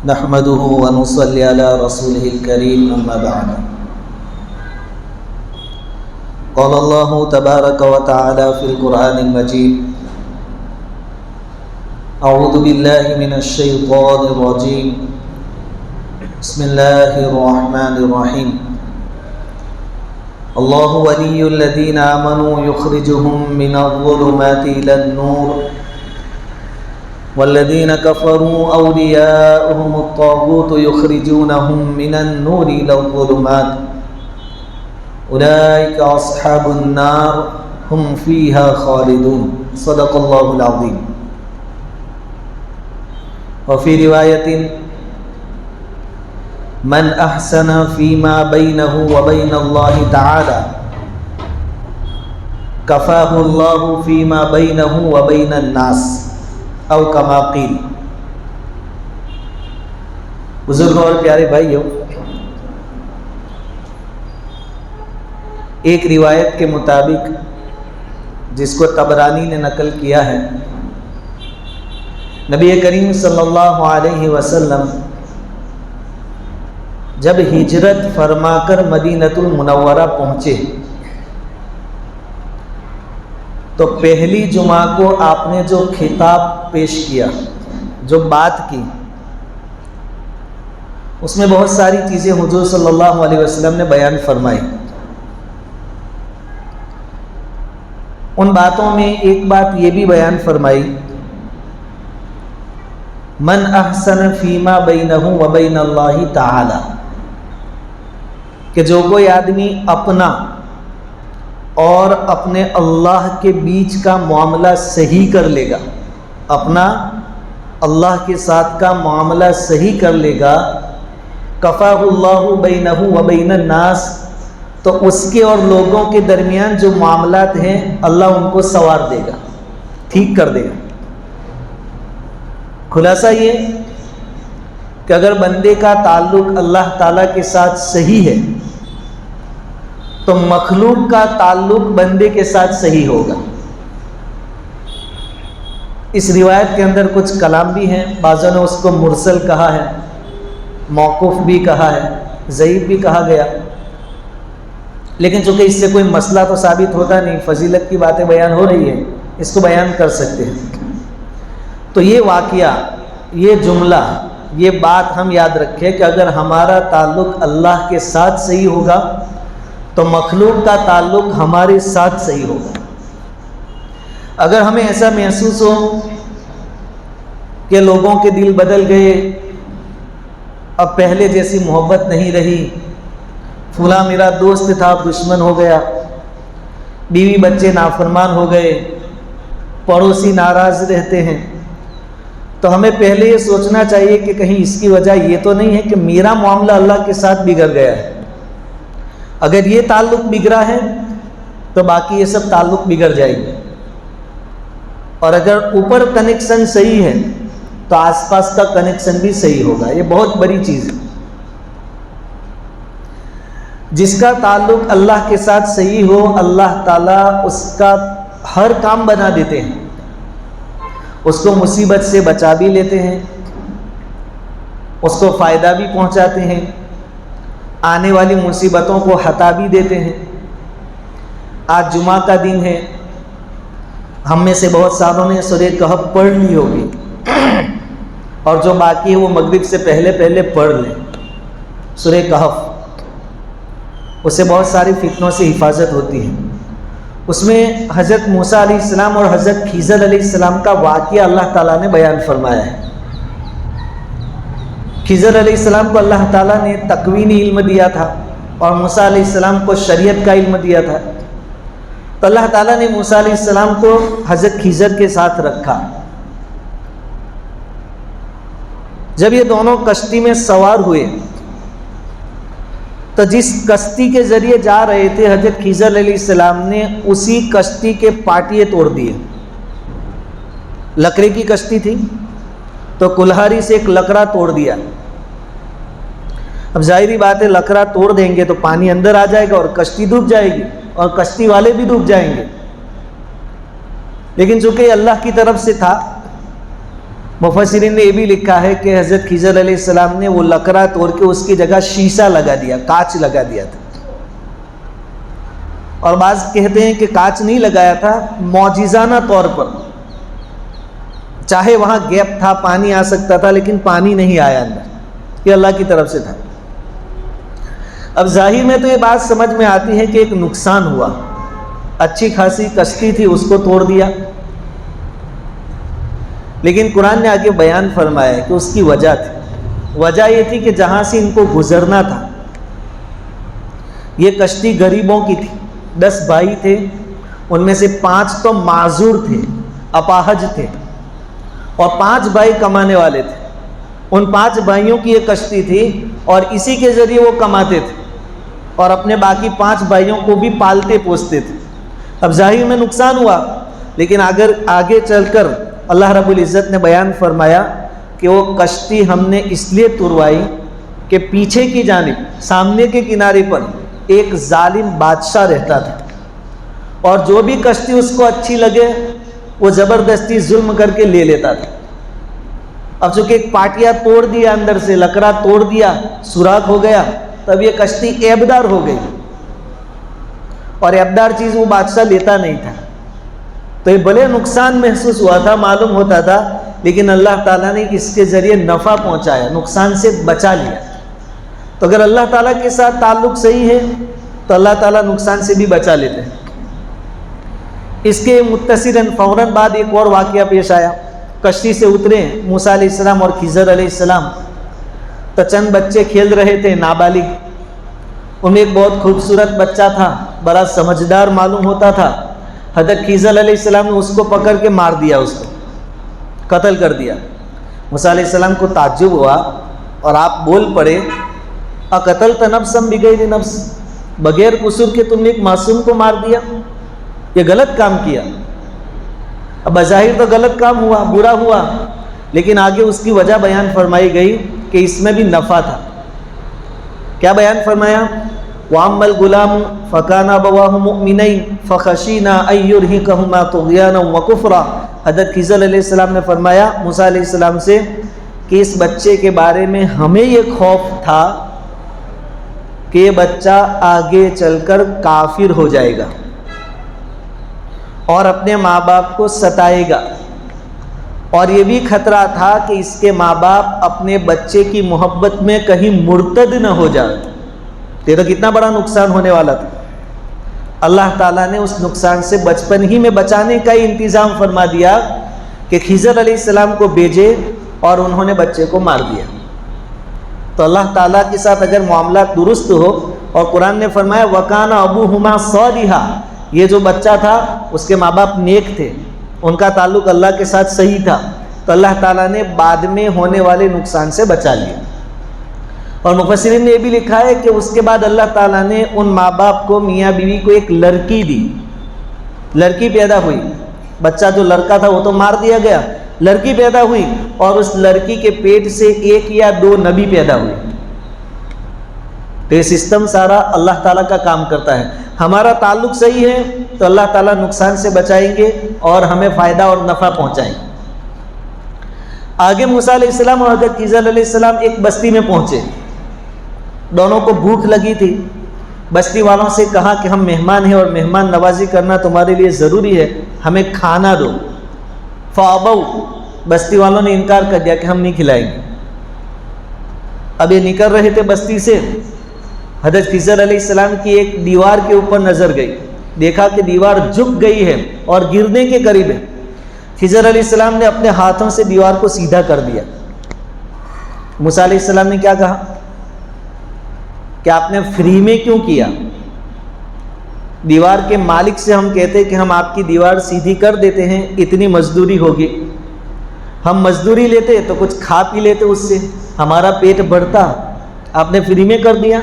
نحمده ونصلي على رسوله الكريم أما بعد قال الله تبارك وتعالى في القرآن المجيد أعوذ بالله من الشيطان الرجيم بسم الله الرحمن الرحيم الله ولي الذين آمنوا يخرجهم من الظلمات إلى النور والذين كفروا أولياؤهم الطاغوت يخرجونهم من النور إلى الظلمات أولئك أصحاب النار هم فيها خالدون صدق الله العظيم. وفي رواية من أحسن فيما بينه وبين الله تعالى كفاه الله فيما بينه وبين الناس او کما قیل. بزرگوں اور پیارے بھائیوں، ایک روایت کے مطابق جس کو طبرانی نے نقل کیا ہے، نبی کریم صلی اللہ علیہ وسلم جب ہجرت فرما کر مدینۃ المنورہ پہنچے تو پہلی جمعہ کو آپ نے جو خطاب پیش کیا، جو بات کی، اس میں بہت ساری چیزیں حضور صلی اللہ علیہ وسلم نے بیان فرمائی. ان باتوں میں ایک بات یہ بھی بیان فرمائی، من احسن فیما بینہ وبین اللہ تعالی، کہ جو کوئی آدمی اپنا اور اپنے اللہ کے بیچ کا معاملہ صحیح کر لے گا، اپنا اللہ کے ساتھ کا معاملہ صحیح کر لے گا، کفاہ اللہ بینہ وبین الناس، تو اس کے اور لوگوں کے درمیان جو معاملات ہیں اللہ ان کو سنوار دے گا، ٹھیک کر دے گا. خلاصہ یہ کہ اگر بندے کا تعلق اللہ تعالیٰ کے ساتھ صحیح ہے تو مخلوق کا تعلق بندے کے ساتھ صحیح ہوگا. اس روایت کے اندر کچھ کلام بھی ہیں، بعضوں نے اس کو مرسل کہا ہے، موقوف بھی کہا ہے، ضعیف بھی کہا گیا، لیکن چونکہ اس سے کوئی مسئلہ تو ثابت ہوتا نہیں، فضیلت کی باتیں بیان ہو رہی ہیں، اس کو بیان کر سکتے ہیں. تو یہ واقعہ، یہ جملہ، یہ بات ہم یاد رکھیں کہ اگر ہمارا تعلق اللہ کے ساتھ صحیح ہوگا تو مخلوق کا تعلق ہمارے ساتھ صحیح ہوگا. اگر ہمیں ایسا محسوس ہو کہ لوگوں کے دل بدل گئے، اب پہلے جیسی محبت نہیں رہی، فلاں میرا دوست تھا دشمن ہو گیا، بیوی بچے نافرمان ہو گئے، پڑوسی ناراض رہتے ہیں، تو ہمیں پہلے یہ سوچنا چاہیے کہ کہیں اس کی وجہ یہ تو نہیں ہے کہ میرا معاملہ اللہ کے ساتھ بگڑ گیا ہے. اگر یہ تعلق بگڑا ہے تو باقی یہ سب تعلق بگڑ جائے گی، اور اگر اوپر کنیکشن صحیح ہے تو آس پاس کا کنیکشن بھی صحیح ہوگا. یہ بہت بڑی چیز ہے. جس کا تعلق اللہ کے ساتھ صحیح ہو، اللہ تعالیٰ اس کا ہر کام بنا دیتے ہیں، اس کو مصیبت سے بچا بھی لیتے ہیں، اس کو فائدہ بھی پہنچاتے ہیں، آنے والی مصیبتوں کو ہٹا بھی دیتے ہیں. آج جمعہ کا دن ہے، ہم میں سے بہت ساروں نے سورہ کہف پڑھ لی ہوگی، اور جو باقی ہے وہ مغرب سے پہلے پڑھ لیں سورہ کہف. اس سے بہت ساری فتنوں سے حفاظت ہوتی ہے. اس میں حضرت موسیٰ علیہ السلام اور حضرت خضر علیہ السلام کا واقعہ اللہ تعالیٰ نے بیان فرمایا ہے. خضر علیہ السلام کو اللہ تعالیٰ نے تکوینی علم دیا تھا اور موسیٰ علیہ السلام کو شریعت کا علم دیا تھا. تو اللہ تعالیٰ نے موسیٰ علیہ السلام کو حضرت خضر کے ساتھ رکھا. جب یہ دونوں کشتی میں سوار ہوئے تو جس کشتی کے ذریعے جا رہے تھے حضرت خضر علیہ السلام نے اسی کشتی کے پاٹیے توڑ دیے. لکڑی کی کشتی تھی تو کلہاڑی سے ایک لکڑا توڑ دیا. اب ظاہری بات ہے، لکڑا توڑ دیں گے تو پانی اندر آ جائے گا اور کشتی ڈوب جائے گی اور کشتی والے بھی ڈوب جائیں گے. لیکن چونکہ اللہ کی طرف سے تھا، مفسرین نے یہ بھی لکھا ہے کہ حضرت خضر علیہ السلام نے وہ لکڑا توڑ کے اس کی جگہ شیشہ لگا دیا، کانچ لگا دیا تھا، اور بعض کہتے ہیں کہ کانچ نہیں لگایا تھا، معجزانہ طور پر، چاہے وہاں گیپ تھا، پانی آ سکتا تھا، لیکن پانی نہیں آیا اندر، یہ اللہ کی طرف سے تھا۔ اب ظاہر میں تو یہ بات سمجھ میں آتی ہے کہ ایک نقصان ہوا، اچھی خاصی کشتی تھی اس کو توڑ دیا، لیکن قرآن نے آگے بیان فرمایا کہ اس کی وجہ تھی، وجہ یہ تھی کہ جہاں سے ان کو گزرنا تھا، یہ کشتی غریبوں کی تھی، 10 بھائی تھے، ان میں سے 5 تو معذور تھے، اپاہج تھے، اور 5 بھائی کمانے والے تھے۔ ان 5 بھائیوں کی یہ کشتی تھی اور اسی کے ذریعے وہ کماتے تھے اور اپنے باقی 5 بھائیوں کو بھی پالتے پوستے تھے۔ اب ظاہر میں نقصان ہوا، لیکن اگر آگے چل کر اللہ رب العزت نے بیان فرمایا کہ وہ کشتی ہم نے اس لیے تروائی کہ پیچھے کی جانب، سامنے کے کنارے پر ایک ظالم بادشاہ رہتا تھا، اور جو بھی کشتی اس کو اچھی لگے وہ زبردستی ظلم کر کے لے لیتا تھا۔ اب چونکہ ایک پاٹیا توڑ دیا، اندر سے لکڑا توڑ دیا، سوراخ ہو گیا، تب یہ کشتی عیبدار ہو گئی، اور عیبدار چیز وہ بادشاہ لیتا نہیں تھا، تو یہ بڑے نقصان محسوس ہوا تھا، معلوم ہوتا تھا، لیکن اللہ تعالیٰ نے اس کے ذریعے نفع پہنچایا، نقصان سے بچا لیا۔ تو اگر اللہ تعالیٰ کے ساتھ تعلق صحیح ہے تو اللہ تعالیٰ نقصان سے بھی بچا لیتے ہیں۔ اس کے متصلاً فوراً بعد ایک اور واقعہ پیش آیا، کشتی سے اترے موسیٰ علیہ السلام اور خضر علیہ السلام، تو چند بچے کھیل رہے تھے، نابالغ، ان میں ایک بہت خوبصورت بچہ تھا، بڑا سمجھدار معلوم ہوتا تھا۔ حضرت خضر علیہ السلام نے اس کو پکڑ کے مار دیا، اس کو قتل کر دیا۔ موسیٰ علیہ السلام کو تعجب ہوا اور آپ بول پڑے، اقتلت نفسا بغیر نفس، بغیر قصور کے تم نے ایک معصوم کو مار دیا، یہ غلط کام کیا۔ اب بظاہر تو غلط کام ہوا، برا ہوا، لیکن آگے اس کی وجہ بیان فرمائی گئی کہ اس میں بھی نفع تھا۔ کیا بیان فرمایا؟ وَأَمَّا الْغُلَامُ فَكَانَ أَبَوَاهُ مُؤْمِنَيْنِ فَخَشِينَا أَن يُرْهِقَهُمَا طُغْيَانًا وَكُفْرًا۔ حضرت خضر علیہ السلام نے فرمایا موسیٰ علیہ السلام سے کہ اس بچے کے بارے میں ہمیں یہ خوف تھا کہ یہ بچہ آگے چل کر کافر ہو جائے گا اور اپنے ماں باپ کو ستائے گا، اور یہ بھی خطرہ تھا کہ اس کے ماں باپ اپنے بچے کی محبت میں کہیں مرتد نہ ہو جائے، یہ تو کتنا بڑا نقصان ہونے والا تھا۔ اللہ تعالیٰ نے اس نقصان سے بچپن ہی میں بچانے کا ہی انتظام فرما دیا کہ خضر علیہ السلام کو بھیجے اور انہوں نے بچے کو مار دیا۔ تو اللہ تعالیٰ کے ساتھ اگر معاملات درست ہو، اور قرآن نے فرمایا وَكَانَ أَبُوهُمَا صَالِحًا، یہ جو بچہ تھا اس کے ماں باپ نیک تھے، ان کا تعلق اللہ کے ساتھ صحیح تھا، تو اللہ تعالیٰ نے بعد میں ہونے والے نقصان سے بچا لیا۔ اور مفسرین نے یہ بھی لکھا ہے کہ اس کے بعد اللہ تعالیٰ نے ان ماں باپ کو، میاں بیوی کو ایک لڑکی دی، لڑکی پیدا ہوئی، بچہ جو لڑکا تھا وہ تو مار دیا گیا، لڑکی پیدا ہوئی، اور اس لڑکی کے پیٹ سے 1 یا 2 نبی پیدا ہوئے۔ تو یہ سسٹم سارا اللہ تعالیٰ کا کام کرتا ہے۔ ہمارا تعلق صحیح ہے تو اللہ تعالیٰ نقصان سے بچائیں گے اور ہمیں فائدہ اور نفع پہنچائیں گے۔ آگے موسیٰ علیہ السلام اور حضرت خضر علیہ السلام ایک بستی میں پہنچے، دونوں کو بھوک لگی تھی، بستی والوں سے کہا کہ ہم مہمان ہیں اور مہمان نوازی کرنا تمہارے لیے ضروری ہے، ہمیں کھانا دو۔ فَأَبَوْا، بستی والوں نے انکار کر دیا کہ ہم نہیں کھلائیں گے۔ اب یہ نکل رہے تھے بستی سے، حضرت خضر علیہ السلام کی ایک دیوار کے اوپر نظر گئی، دیکھا کہ دیوار جھک گئی ہے اور گرنے کے قریب ہے۔ خضر علیہ السلام نے اپنے ہاتھوں سے دیوار کو سیدھا کر دیا۔ موسیٰ علیہ السلام نے کیا کہا کہ آپ نے فری میں کیوں کیا؟ دیوار کے مالک سے ہم کہتے کہ ہم آپ کی دیوار سیدھی کر دیتے ہیں، اتنی مزدوری ہوگی، ہم مزدوری لیتے تو کچھ کھا پی لیتے، اس سے ہمارا پیٹ بڑھتا، آپ نے فری میں کر دیا۔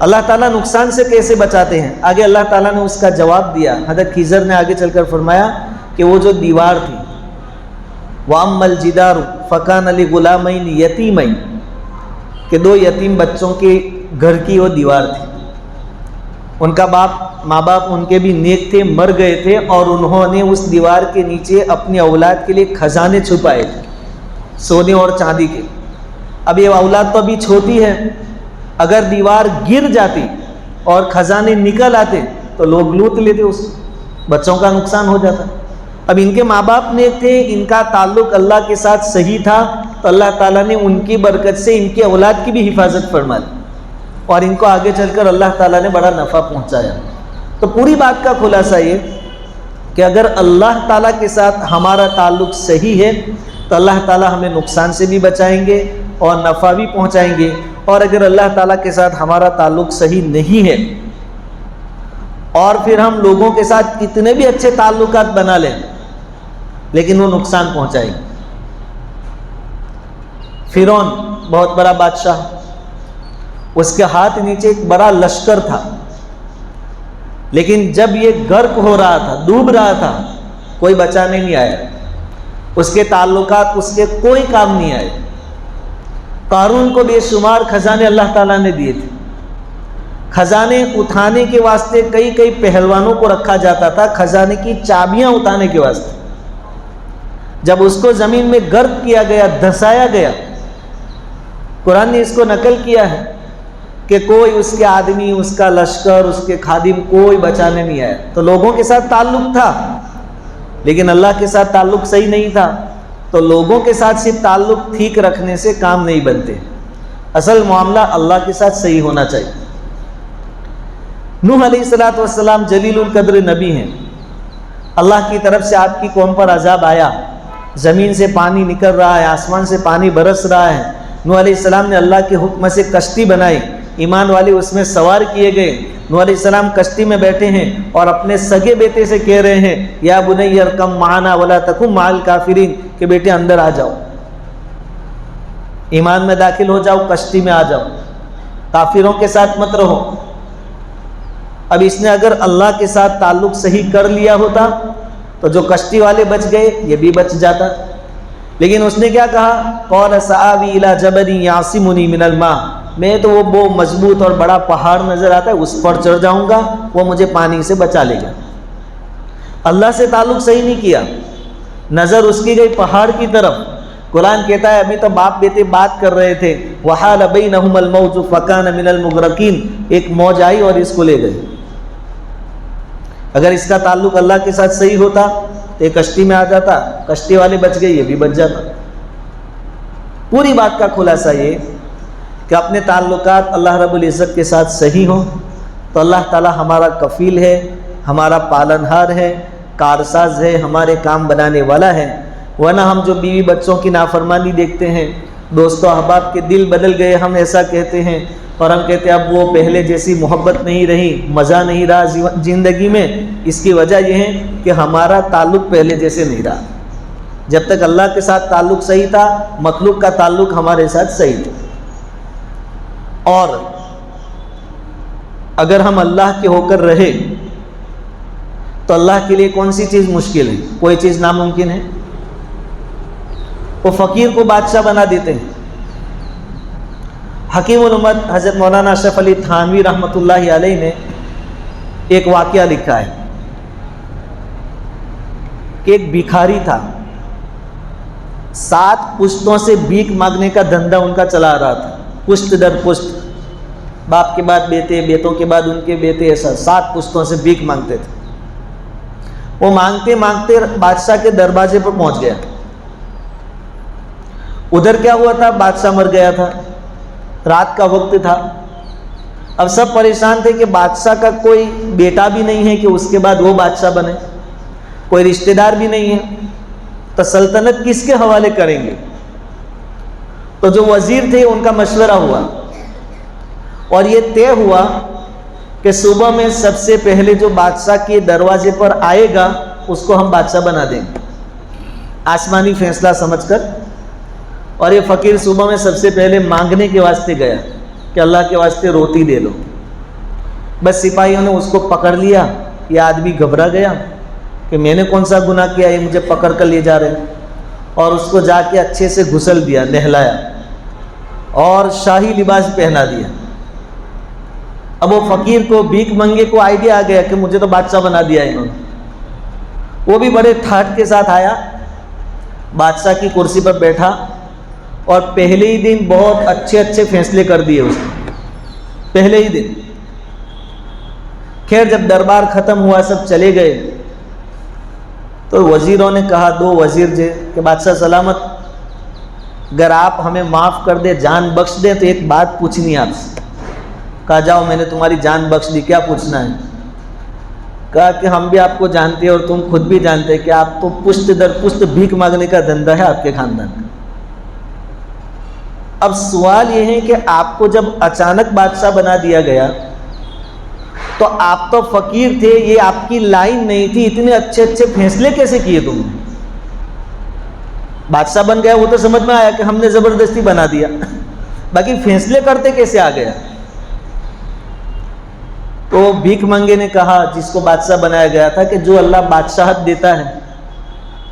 اللہ تعالیٰ نقصان سے کیسے بچاتے ہیں؟ آگے اللہ تعالیٰ نے اس کا جواب دیا۔ حضرت خضر نے آگے چل کر فرمایا کہ وہ جو دیوار تھی، وَأَمَّا الْجِدَارُ فَكَانَ لِغُلَامَيْنِ يَتِيمَيْنِ، کہ 2 یتیم بچوں کے گھر کی وہ دیوار تھی۔ ان کا ماں باپ ان کے بھی نیک تھے، مر گئے تھے، اور انہوں نے اس دیوار کے نیچے اپنی اولاد کے لیے خزانے چھپائے تھے سونے اور چاندی کے۔ اب یہ اولاد تو ابھی چھوٹی ہے، اگر دیوار گر جاتی اور خزانے نکل آتے تو لوگ لوٹ لیتے، اس بچوں کا نقصان ہو جاتا۔ اب ان کے ماں باپ نیک تھے، ان کا تعلق اللہ کے ساتھ صحیح تھا، تو اللہ تعالیٰ نے ان کی برکت سے ان کی اولاد کی بھی حفاظت فرما دی، اور ان کو آگے چل کر اللہ تعالیٰ نے بڑا نفع پہنچایا۔ تو پوری بات کا خلاصہ یہ کہ اگر اللہ تعالیٰ کے ساتھ ہمارا تعلق صحیح ہے تو اللہ تعالیٰ ہمیں نقصان سے بھی بچائیں گے اور نفع بھی پہنچائیں گے، اور اگر اللہ تعالیٰ کے ساتھ ہمارا تعلق صحیح نہیں ہے اور پھر ہم لوگوں کے ساتھ کتنے بھی اچھے تعلقات بنا لیں لیکن وہ نقصان پہنچائیں گے۔ فرعون بہت بڑا بادشاہ، اس کے ہاتھ نیچے ایک بڑا لشکر تھا، لیکن جب یہ غرق ہو رہا تھا، ڈوب رہا تھا، کوئی بچانے نہیں آیا، اس کے تعلقات اس کے کوئی کام نہیں آئے۔ قارون کو بے شمار خزانے اللہ تعالیٰ نے دیے تھے، خزانے اٹھانے کے واسطے کئی پہلوانوں کو رکھا جاتا تھا، خزانے کی چابیاں اٹھانے کے واسطے۔ جب اس کو زمین میں غرق کیا گیا، دھسایا گیا، قرآن نے اس کو نقل کیا ہے کہ کوئی اس کے آدمی، اس کا لشکر، اس کے خادم کوئی بچانے نہیں آیا۔ تو لوگوں کے ساتھ تعلق تھا لیکن اللہ کے ساتھ تعلق صحیح نہیں تھا، تو لوگوں کے ساتھ صرف تعلق ٹھیک رکھنے سے کام نہیں بنتے، اصل معاملہ اللہ کے ساتھ صحیح ہونا چاہیے۔ نوح علیہ السلام جلیل القدر نبی ہیں، اللہ کی طرف سے آپ کی قوم پر عذاب آیا، زمین سے پانی نکل رہا ہے، آسمان سے پانی برس رہا ہے۔ نوح علیہ السلام نے اللہ کے حکم سے کشتی بنائی، ایمان والے اس میں سوار کیے گئے۔ نوح علیہ السلام کشتی میں بیٹھے ہیں اور اپنے سگے بیٹے سے کہہ رہے ہیں یا بنی ارکم معنا ولا تکن مع الکافرین، کہ بیٹے اندر آ جاؤ، ایمان میں داخل ہو جاؤ، کشتی میں آ جاؤ، کافروں کے ساتھ مت رہو۔ اب اس نے اگر اللہ کے ساتھ تعلق صحیح کر لیا ہوتا تو جو کشتی والے بچ گئے یہ بھی بچ جاتا، لیکن اس نے کیا کہا؟ قال سآوی الی جبل یعصمنی من الماء، میں تو وہ مضبوط اور بڑا پہاڑ نظر آتا ہے، اس پر چڑھ جاؤں گا، وہ مجھے پانی سے بچا لے گا۔ اللہ سے تعلق صحیح نہیں کیا، نظر اس کی گئی پہاڑ کی طرف۔ قرآن کہتا ہے ابھی تو باپ بیٹے بات کر رہے تھے، وحال بینہم الموج فکان من المغرقین، ایک موج آئی اور اس کو لے گئی۔ اگر اس کا تعلق اللہ کے ساتھ صحیح ہوتا تو یہ کشتی میں آ جاتا، کشتی والے بچ گئے، یہ بھی بچ جاتا۔ پوری بات کا خلاصہ یہ کہ اپنے تعلقات اللہ رب العزت کے ساتھ صحیح ہوں تو اللہ تعالی ہمارا کفیل ہے، ہمارا پالنہار ہے، کارساز ہے، ہمارے کام بنانے والا ہے۔ ورنہ ہم جو بیوی بچوں کی نافرمانی دیکھتے ہیں، دوستوں احباب کے دل بدل گئے، ہم ایسا کہتے ہیں، اور ہم کہتے ہیں اب وہ پہلے جیسی محبت نہیں رہی، مزہ نہیں رہا زندگی میں۔ اس کی وجہ یہ ہے کہ ہمارا تعلق پہلے جیسے نہیں رہا۔ جب تک اللہ کے ساتھ تعلق صحیح تھا، مخلوق کا تعلق ہمارے ساتھ صحیح تھا۔ اور اگر ہم اللہ کے ہو کر رہے تو اللہ کے لیے کون سی چیز مشکل ہے؟ کوئی چیز ناممکن ہے؟ وہ فقیر کو بادشاہ بنا دیتے ہیں۔ حکیم الامت حضرت مولانا اشرف علی تھانوی رحمۃ اللہ علیہ نے ایک واقعہ لکھا ہے کہ ایک بھکاری تھا، 7 پشتوں سے بھیک مانگنے کا دھندا ان کا چلا رہا تھا، پشت در پشت، باپ کے بعد بیٹے، بیٹوں کے بعد ان کے بیٹے، ایسا 7 پشتوں سے بھیک مانگتے تھے۔ وہ مانگتے مانگتے بادشاہ کے دروازے پر پہنچ گیا۔ ادھر کیا ہوا تھا؟ بادشاہ مر گیا تھا، رات کا وقت تھا۔ اب سب پریشان تھے کہ بادشاہ کا کوئی بیٹا بھی نہیں ہے کہ اس کے بعد وہ بادشاہ بنے، کوئی رشتہ دار بھی نہیں ہے، تو سلطنت کس کے حوالے کریں گے؟ تو جو وزیر تھے ان کا مشورہ ہوا اور یہ طے ہوا کہ صبح میں سب سے پہلے جو بادشاہ کے دروازے پر آئے گا اس کو ہم بادشاہ بنا دیں گے، آسمانی فیصلہ سمجھ کر۔ اور یہ فقیر صبح میں سب سے پہلے مانگنے کے واسطے گیا کہ اللہ کے واسطے روٹی دے دو۔ بس سپاہیوں نے اس کو پکڑ لیا، یہ آدمی گھبرا گیا کہ میں نے کون سا گناہ کیا، یہ مجھے پکڑ کر لے جا رہے ہیں، اور اس کو جا کے اچھے سے غسل دیا، نہلایا اور شاہی لباس پہنا دیا۔ اب وہ فقیر کو، بھیک منگے کو آئیڈیا آ گیا کہ مجھے تو بادشاہ بنا دیا انہوں نے. وہ بھی بڑے ٹھاٹ کے ساتھ آیا، بادشاہ کی کرسی پر بیٹھا، اور پہلے ہی دن بہت اچھے اچھے فیصلے کر دیے اس نے، پہلے ہی دن. خیر جب دربار ختم ہوا، سب چلے گئے، تو وزیروں نے کہا، 2 وزیر تھے، کہ بادشاہ سلامت، اگر آپ ہمیں معاف کر دیں، جان بخش دیں، تو ایک بات پوچھنی ہے آپ سے. کہا جاؤ، میں نے تمہاری جان بخش دی، کیا پوچھنا ہے؟ کہا کہ ہم بھی آپ کو جانتے ہیں اور تم خود بھی جانتے ہیں کہ آپ تو پشت در پشت بھیک مانگنے کا دھندا ہے آپ کے خاندان کا. اب سوال یہ ہے کہ آپ کو جب اچانک بادشاہ بنا دیا گیا تو آپ تو فقیر تھے، یہ آپ کی لائن نہیں تھی، اتنے اچھے اچھے فیصلے کیسے کیے تم نے؟ بادشاہ بن گیا وہ تو سمجھ میں آیا کہ ہم نے زبردستی بنا دیا، باقی فیصلے کرتے کیسے آ گیا؟ تو بھیک منگے نے کہا، جس کو بادشاہ بنایا گیا تھا، کہ جو اللہ بادشاہت دیتا ہے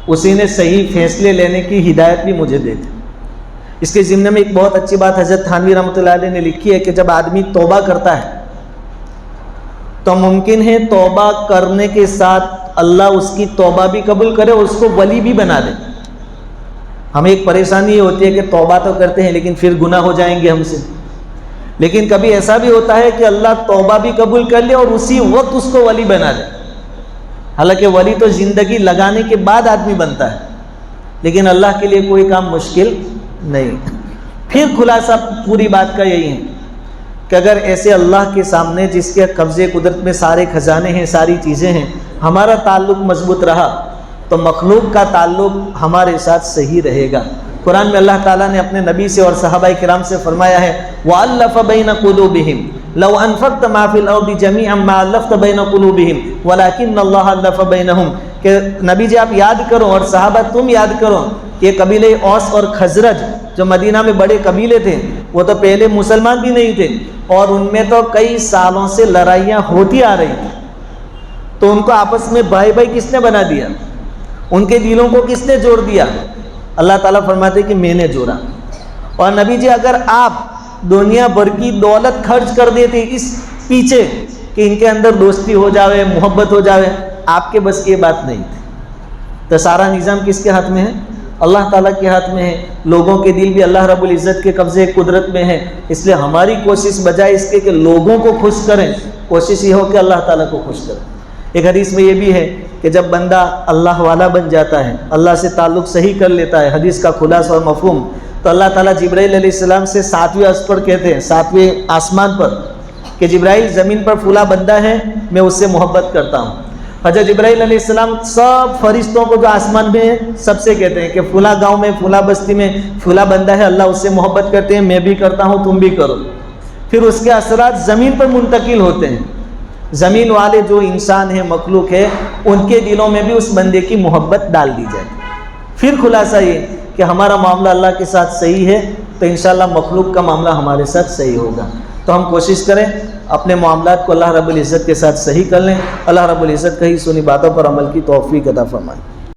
اسی نے صحیح فیصلے لینے کی ہدایت بھی مجھے دے دی. اس کے ضمن میں ایک بہت اچھی بات حضرت تھانوی رحمۃ اللہ علیہ نے لکھی ہے کہ جب آدمی توبہ کرتا ہے تو ممکن ہے توبہ کرنے کے ساتھ اللہ اس کی توبہ بھی قبول کرے اور اس کو ولی بھی بنا دے. ہمیں ایک پریشانی یہ ہوتی ہے کہ توبہ تو کرتے ہیں لیکن پھر گناہ ہو جائیں گے ہم سے. لیکن کبھی ایسا بھی ہوتا ہے کہ اللہ توبہ بھی قبول کر لے اور اسی وقت اس کو ولی بنا دے. حالانکہ ولی تو زندگی لگانے کے بعد آدمی بنتا ہے، لیکن اللہ کے لیے کوئی کام مشکل نہیں. پھر خلاصہ پوری بات کا یہی ہے کہ اگر ایسے اللہ کے سامنے، جس کے قبضے قدرت میں سارے خزانے ہیں، ساری چیزیں ہیں، ہمارا تعلق مضبوط رہا تو مخلوق کا تعلق ہمارے ساتھ صحیح رہے گا. قرآن میں اللہ تعالیٰ نے اپنے نبی سے اور صحابہ کرام سے فرمایا ہے، وَأَلَّفَ بَيْنَ قُلُوبِهِمْ لَوْ أَنفَقْتَ مَا فِي الْأَرْضِ جَمِيعًا مَا أَلَّفْتَ بَيْنَ قُلُوبِهِمْ وَلَكِنَّ اللَّهَ أَلَّفَ بَيْنَهُمْ. کہ نبی جی آپ یاد کرو اور صحابہ تم یاد کرو کہ قبیلے اوس اور خزرج جو مدینہ میں بڑے قبیلے تھے، وہ تو پہلے مسلمان بھی نہیں تھے اور ان میں تو کئی سالوں سے لڑائیاں ہوتی آ رہی تھیں. تو ان کو آپس میں بھائی بھائی کس نے بنا دیا؟ ان کے دلوں کو کس نے جوڑ دیا؟ اللہ تعالیٰ فرماتے ہیں کہ میں نے جوڑا. اور نبی جی اگر آپ دنیا بھر کی دولت خرچ کر دیتے اس پیچھے کہ ان کے اندر دوستی ہو جاوے، محبت ہو جاوے، آپ کے بس کی بات نہیں تھی. تو سارا نظام کس کے ہاتھ میں ہے؟ اللہ تعالیٰ کے ہاتھ میں ہے. لوگوں کے دل بھی اللہ رب العزت کے قبضے قدرت میں ہے. اس لیے ہماری کوشش بجائے اس کے کہ لوگوں کو خوش کریں، کوشش یہ ہو کہ اللہ تعالیٰ کو خوش کریں. ایک حدیث میں یہ بھی ہے کہ جب بندہ اللہ والا بن جاتا ہے، اللہ سے تعلق صحیح کر لیتا ہے، حدیث کا خلاصہ اور مفہوم، تو اللہ تعالیٰ جبرائیل علیہ السلام سے 7ویں عرش پر کہتے ہیں، 7ویں آسمان پر، کہ جبرائیل زمین پر فلاں بندہ ہے، میں اس سے محبت کرتا ہوں. حضرت جبرائیل علیہ السلام سب فرشتوں کو جو آسمان میں ہیں سب سے کہتے ہیں کہ فلاں گاؤں میں، فلاں بستی میں فلاں بندہ ہے، اللہ اس سے محبت کرتے ہیں، میں بھی کرتا ہوں، تم بھی کرو. پھر اس کے اثرات زمین پر منتقل ہوتے ہیں. زمین والے جو انسان ہیں، مخلوق ہے، ان کے دلوں میں بھی اس بندے کی محبت ڈال دی جائے. پھر خلاصہ یہ کہ ہمارا معاملہ اللہ کے ساتھ صحیح ہے تو انشاءاللہ مخلوق کا معاملہ ہمارے ساتھ صحیح ہوگا. تو ہم کوشش کریں اپنے معاملات کو اللہ رب العزت کے ساتھ صحیح کر لیں. اللہ رب العزت کہی سنی باتوں پر عمل کی توفیق عطا فرمائے.